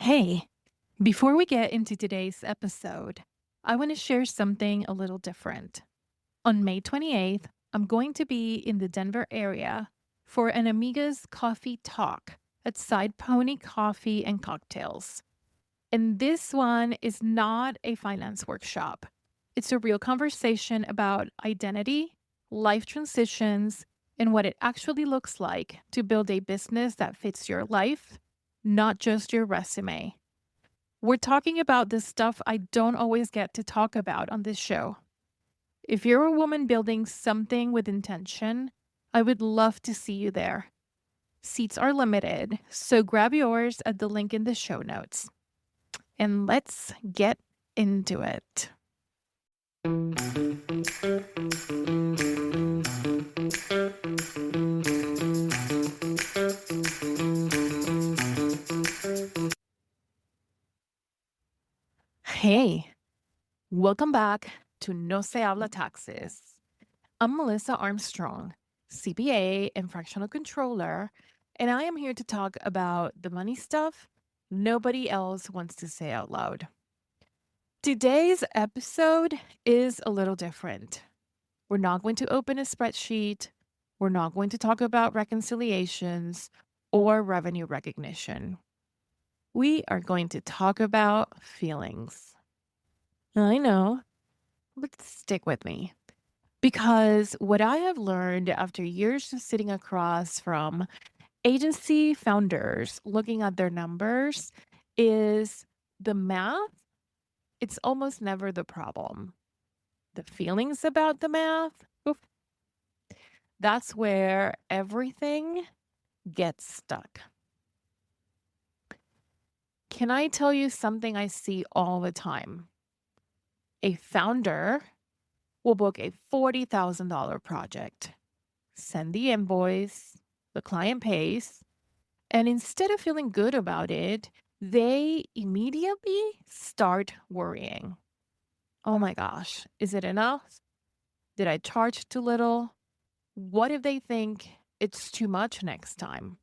Hey, before we get into today's episode, I want to share something a little different. On May 28th, I'm going to be in the Denver area for an Amiga's coffee talk at Side Pony Coffee and Cocktails. And this one is not a finance workshop. It's a real conversation about identity, life transitions, and what it actually looks like to build a business that fits your life, not just your resume. We're talking about the stuff I don't always get to talk about on this show. If you're a woman building something with intention, I would love to see you there. Seats are limited, so grab yours at the link in the show notes. And let's get into it. Hey, welcome back to No Se Habla Taxes. I'm Melissa Armstrong, CPA and fractional controller, and I am here to talk about the money stuff nobody else wants to say out loud. Today's episode is a little different. We're not going to open a spreadsheet. We're not going to talk about reconciliations or revenue recognition. We are going to talk about feelings. I know, but stick with me. Because what I have learned after years of sitting across from agency founders looking at their numbers is the math, it's almost never the problem. The feelings about the math, oof, that's where everything gets stuck. Can I tell you something I see all the time? A founder will book a $40,000 project, send the invoice, the client pays, and instead of feeling good about it, they immediately start worrying. Oh my gosh, is it enough? Did I charge too little? What if they think it's too much next time?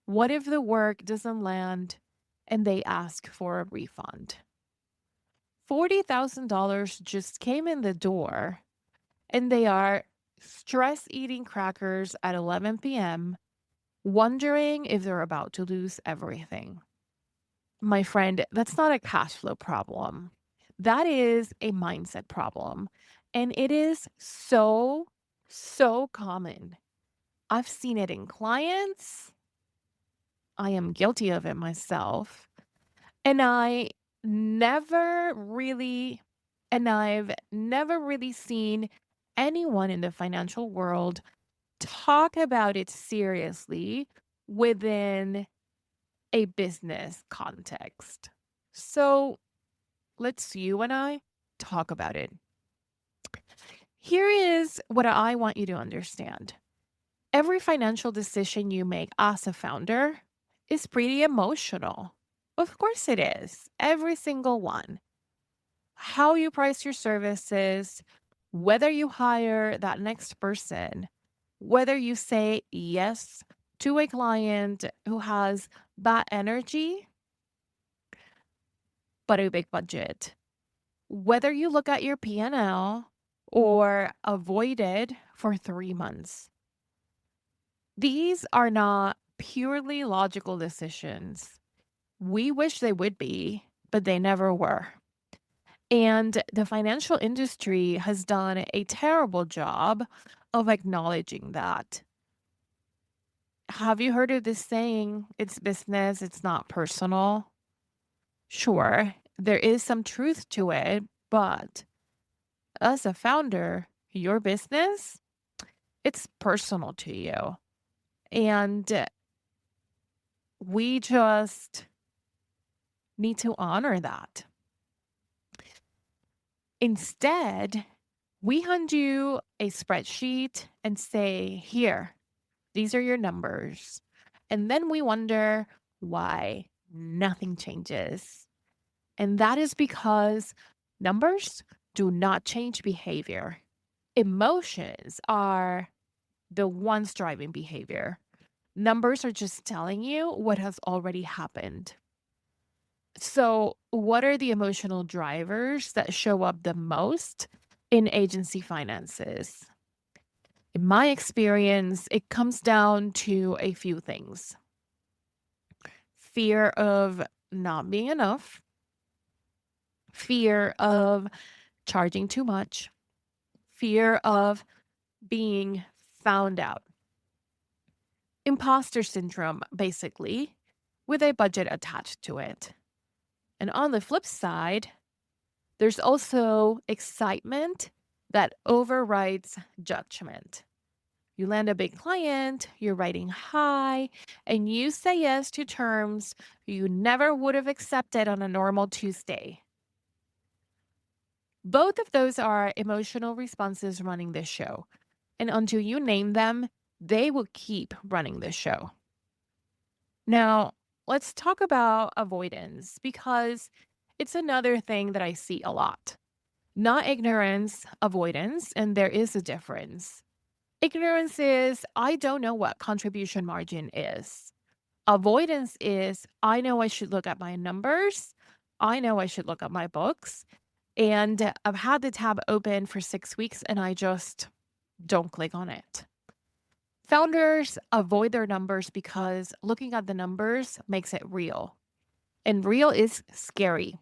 What if the work doesn't land and they ask for a refund? $40,000 just came in the door and they are stress eating crackers at 11 p.m., wondering if they're about to lose everything. My friend, that's not a cash flow problem. That is a mindset problem. And it is so common. I've seen it in clients. I am guilty of it myself. And I've never really seen anyone in the financial world talk about it seriously within a business context. So you and I talk about it. Here is what I want you to understand. Every financial decision you make as a founder is pretty emotional. Of course it is. Every single one. How you price your services, whether you hire that next person, whether you say yes to a client who has bad energy, but a big budget, whether you look at your P&L or avoid it for 3 months. These are not purely logical decisions. We wish they would be, but they never were. And the financial industry has done a terrible job of acknowledging that. Have you heard of this saying, it's business, it's not personal? Sure, there is some truth to it, but as a founder, your business, it's personal to you. And we just need to honor that. Instead, we hand you a spreadsheet and say, here, these are your numbers. And then we wonder why nothing changes. And that is because numbers do not change behavior. Emotions are the ones driving behavior. Numbers are just telling you what has already happened. So, what are the emotional drivers that show up the most in agency finances? In my experience, it comes down to a few things: fear of not being enough, fear of charging too much, fear of being found out, imposter syndrome, basically, with a budget attached to it. And on the flip side, there's also excitement that overrides judgment. You land a big client, you're riding high, and you say yes to terms you never would have accepted on a normal Tuesday. Both of those are emotional responses running this show. And until you name them, they will keep running this show. Now, let's talk about avoidance because it's another thing that I see a lot. Not ignorance, avoidance, and there is a difference. Ignorance is, I don't know what contribution margin is. Avoidance is, I know I should look at my numbers. I know I should look at my books. And I've had the tab open for 6 weeks and I just don't click on it. Founders avoid their numbers because looking at the numbers makes it real. And real is scary.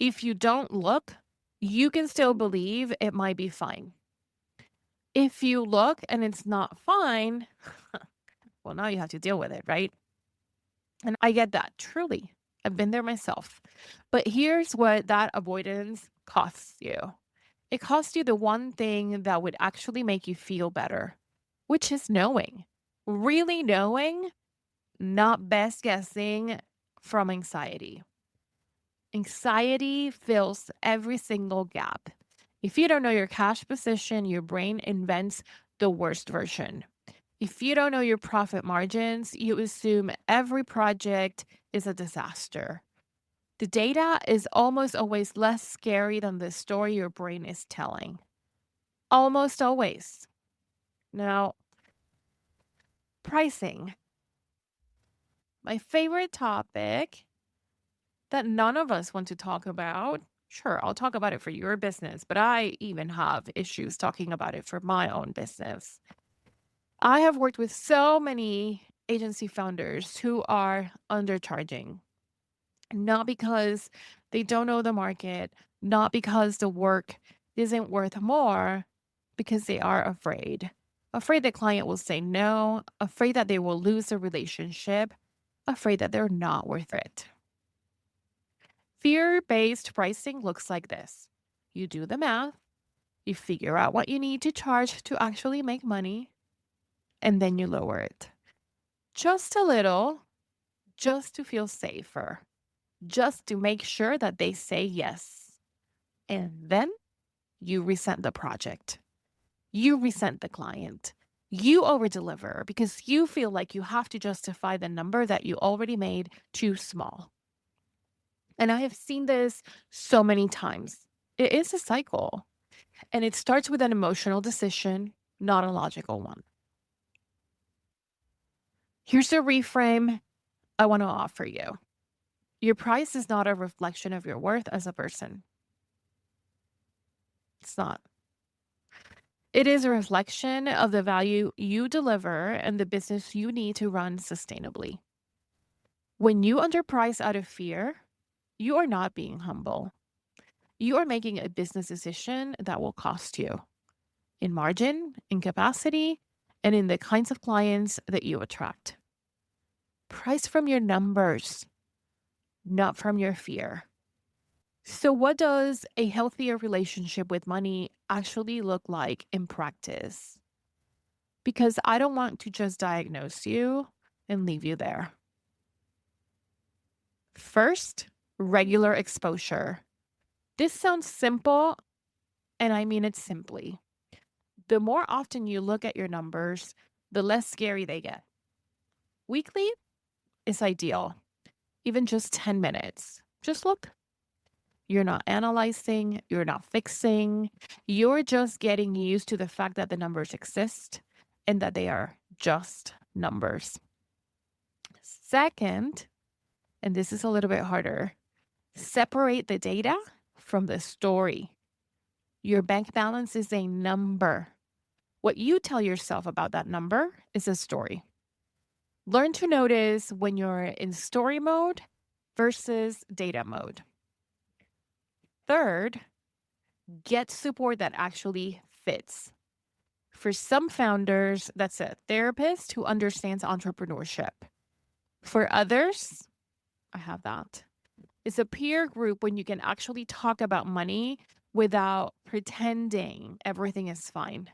If you don't look, you can still believe it might be fine. If you look and it's not fine, well, now you have to deal with it, right? And I get that, truly. I've been there myself. But here's what that avoidance costs you: it costs you the one thing that would actually make you feel better, which is knowing, really knowing, not best guessing from anxiety. Anxiety fills every single gap. If you don't know your cash position, your brain invents the worst version. If you don't know your profit margins, you assume every project is a disaster. The data is almost always less scary than the story your brain is telling. Almost always. Now, pricing. My favorite topic that none of us want to talk about. Sure, I'll talk about it for your business, but I even have issues talking about it for my own business. I have worked with so many agency founders who are undercharging, not because they don't know the market, not because the work isn't worth more, because they are afraid. Afraid the client will say no, afraid that they will lose the relationship, afraid that they're not worth it. Fear based pricing looks like this: you do the math, you figure out what you need to charge to actually make money, and then you lower it just a little, just to feel safer, just to make sure that they say yes. And then you resent the project, you resent the client. You overdeliver because you feel like you have to justify the number that you already made too small. And I have seen this so many times. It is a cycle, and it starts with an emotional decision, not a logical one. Here's a reframe I want to offer you: your price is not a reflection of your worth as a person. It's not. It is a reflection of the value you deliver and the business you need to run sustainably. When you underprice out of fear, you are not being humble. You are making a business decision that will cost you in margin, in capacity, and in the kinds of clients that you attract. Price from your numbers, not from your fear. So, what does a healthier relationship with money actually look like in practice? Because I don't want to just diagnose you and leave you there. First, regular exposure. This sounds simple, and I mean it simply. The more often you look at your numbers, the less scary they get. Weekly is ideal, even just 10 minutes. Just look. You're not analyzing, you're not fixing, you're just getting used to the fact that the numbers exist and that they are just numbers. Second, and this is a little bit harder, Separate the data from the story. Your bank balance is a number. What you tell yourself about that number is a story. Learn to notice when you're in story mode versus data mode. Third, get support that actually fits. For some founders, that's a therapist who understands entrepreneurship. For others, I have that. It's a peer group when you can actually talk about money without pretending everything is fine.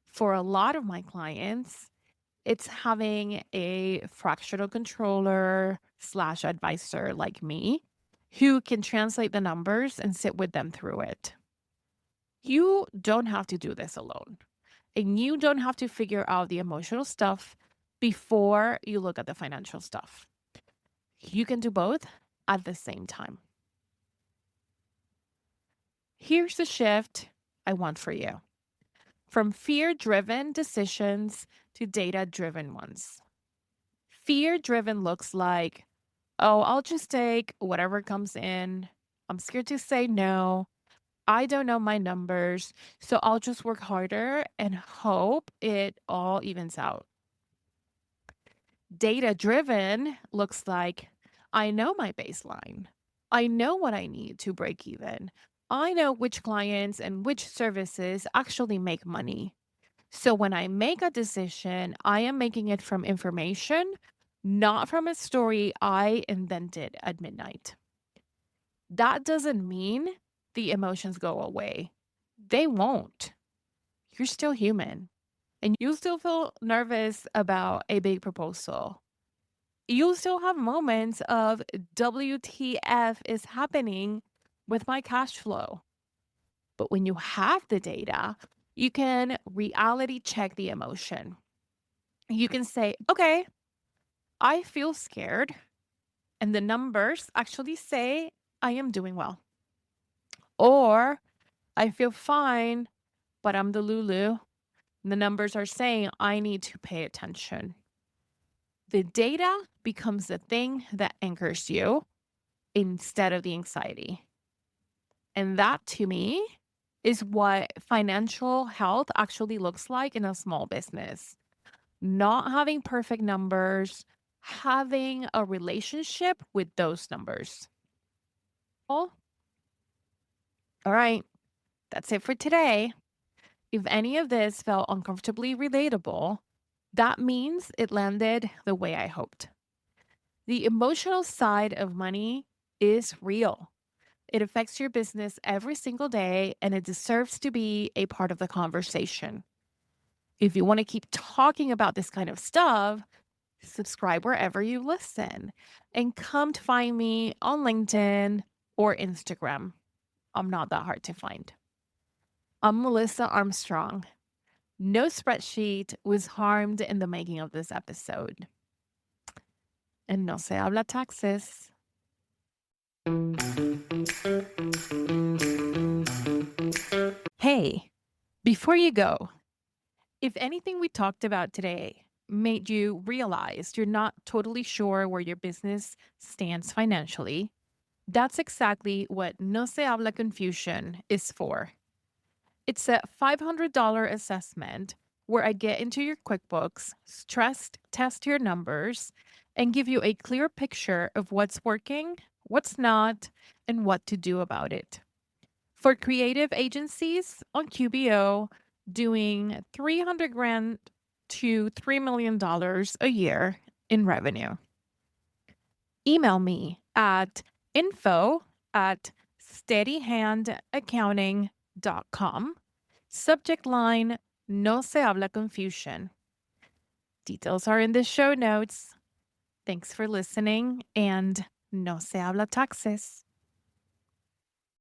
For a lot of my clients, it's having a fractional controller slash advisor like me who can translate the numbers and sit with them through it. You don't have to do this alone. And you don't have to figure out the emotional stuff before you look at the financial stuff. You can do both at the same time. Here's the shift I want for you from fear driven decisions to data driven ones. Fear driven looks like, oh, I'll just take whatever comes in. I'm scared to say no. I don't know my numbers. So I'll just work harder and hope it all evens out. Data driven looks like, I know my baseline. I know what I need to break even. I know which clients and which services actually make money. So when I make a decision, I am making it from information, not from a story I invented at midnight. That doesn't mean the emotions go away. They won't. You're still human and you still feel nervous about a big proposal. You'll still have moments of WTF is happening with my cash flow. But when you have the data, you can reality check the emotion. You can say, okay, I feel scared. And the numbers actually say I am doing well. Or I feel fine, but I'm the Lulu. And the numbers are saying I need to pay attention. The data becomes the thing that anchors you instead of the anxiety. And that to me is what financial health actually looks like in a small business. Not having perfect numbers, having a relationship with those numbers. All right, that's it for today. If any of this felt uncomfortably relatable, that means it landed the way I hoped. The emotional side of money is real. It affects your business every single day, and it deserves to be a part of the conversation. If you want to keep talking about this kind of stuff, subscribe wherever you listen and come to find me on LinkedIn or Instagram. I'm not that hard to find. I'm Melissa Armstrong. No spreadsheet was harmed in the making of this episode. And no se habla taxes. Hey, before you go, if anything we talked about today made you realize you're not totally sure where your business stands financially, that's exactly what No Se Habla Confusion is for. It's a $500 assessment where I get into your QuickBooks, stress test your numbers, and give you a clear picture of what's working, what's not, and what to do about it. For creative agencies on QBO doing 300 grand to $3 million a year in revenue. Email me at info@steadyhandaccounting.com. Subject line, no se habla confusion. Details are in the show notes. Thanks for listening and no se habla taxes.